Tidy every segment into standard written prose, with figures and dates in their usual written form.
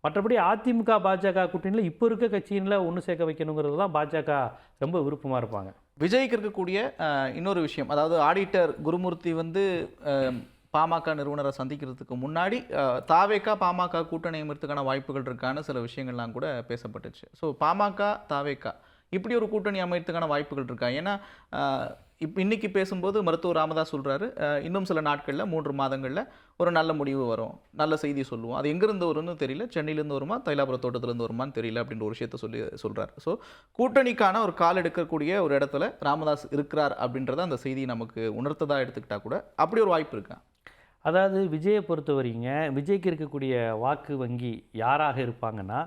மற்றபடி அதிமுக, பாஜக கூட்டணியில் இப்போ இருக்க கட்சியில ஒன்று சேர்க்க வைக்கணுங்கிறது தான் பாஜக ரொம்ப விருப்பமாக இருப்பாங்க. விஜய்க்கு இருக்கக்கூடிய இன்னொரு விஷயம், அதாவது ஆடிட்டர் குருமூர்த்தி வந்து பாமக நிறுவனரை சந்திக்கிறதுக்கு முன்னாடி தாவேகா பாமக கூட்டணி அமைறதுக்கான வாய்ப்புகள் இருக்கான சில விஷயங்கள்லாம் கூட பேசப்பட்டுச்சு. ஸோ பாமக தாவேகா இப்படி ஒரு கூட்டணி அமைறதுக்கான வாய்ப்புகள் இருக்கா? ஏன்னா இன்னைக்கு பேசும்போது மருத்துவர் ராமதாஸ் சொல்றாரு, இன்னும் சில நாட்களில் 3 மாதங்களில் ஒரு நல்ல முடிவு வரும், நல்ல செய்தி சொல்லுவோம். அது எங்கிருந்து வரும்னு தெரியல, சென்னையிலேருந்து வருமா தைலாபுர தோட்டத்திலேருந்து வருமானு தெரியல அப்படின்ற ஒரு விஷயத்த சொல்றாரு. ஸோ கூட்டணிக்கான ஒரு கால் எடுக்கக்கூடிய ஒரு இடத்துல ராமதாஸ் இருக்கிறார் அப்படின்றத அந்த செய்தி நமக்கு உணர்த்ததா எடுத்துக்கிட்டா கூட அப்படி ஒரு வாய்ப்பு இருக்கா? அதாவது விஜயை பொறுத்தவரைங்க, விஜய்க்கு இருக்கக்கூடிய வாக்கு வங்கி யாராக இருப்பாங்கன்னா,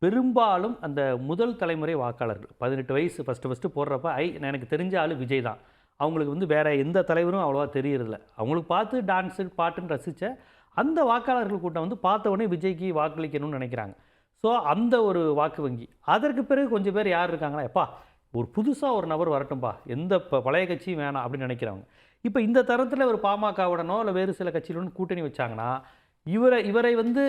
பெரும்பாலும் அந்த முதல் தலைமுறை வாக்காளர்கள் 18 வயசு ஃபஸ்ட்டு போடுறப்ப எனக்கு தெரிஞ்ச ஆள் விஜய் தான். அவங்களுக்கு வந்து வேறு எந்த தலைவரும் அவ்வளோவா தெரியறதில்ல. அவங்களுக்கு பார்த்து டான்ஸு பாட்டுன்னு ரசித்த அந்த வாக்காளர்கள் கூட்டம் வந்து பார்த்த உடனே விஜய்க்கு வாக்களிக்கணும்னு நினைக்கிறாங்க. ஸோ அந்த ஒரு வாக்கு வங்கி. அதற்கு பிறகு கொஞ்சம் பேர் யார் இருக்காங்கன்னா, எப்பா ஒரு புதுசாக ஒரு நபர் வரட்டும்பா, எந்த பழைய கட்சியும் வேணாம் அப்படின்னு நினைக்கிறவங்க. இப்போ இந்த தரத்தில் ஒரு பாமகவுடனோ இல்லை வேறு சில கட்சியுடன் கூட்டணி வச்சாங்கன்னா, இவரை வந்து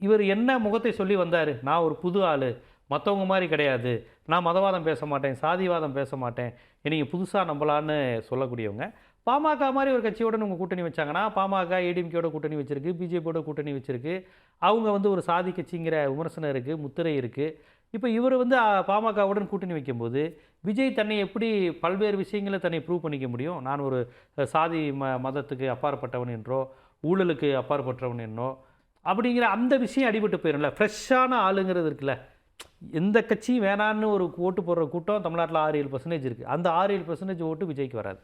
இவர் என்ன முகத்தை சொல்லி வந்தார், நான் ஒரு புது ஆள், மற்றவங்க மாதிரி கிடையாது, நான் மதவாதம் பேச மாட்டேன், சாதிவாதம் பேச மாட்டேன், நீங்கள் புதுசாக நம்பலான்னு சொல்லக்கூடியவங்க பாமக மாதிரி ஒரு கட்சியோட உங்கள் கூட்டணி வச்சாங்கன்னா, பாமக ஏடிஎம்கேயோட கூட்டணி வச்சிருக்கு, பிஜேபியோட கூட்டணி வச்சிருக்கு, அவங்க வந்து ஒரு சாதி கட்சிங்கிற விமர்சனம் இருக்குது, முத்திரை இருக்குது. இப்போ இவர் வந்து பாமகவுடன் கூட்டணி வைக்கும்போது விஜய் தன்னை எப்படி பல்வேறு விஷயங்களை தன்னை ப்ரூவ் பண்ணிக்க முடியும்? நான் ஒரு சாதி மதத்துக்கு அப்பாற்பட்டவன் என்றோ, ஊழலுக்கு அப்பாற்பட்டவன் என்னோ அப்படிங்கிற அந்த விஷயம் அடிபட்டு போயிடும்ல. ஃப்ரெஷ்ஷான ஆளுங்கிறது இருக்குல்ல. எந்த கட்சியும் வேணான்னு ஒரு ஓட்டு போடுற கூட்டம் தமிழ்நாட்டில் 6-7% இருக்குது. அந்த 6-7% ஓட்டு விஜய்க்கு வராது.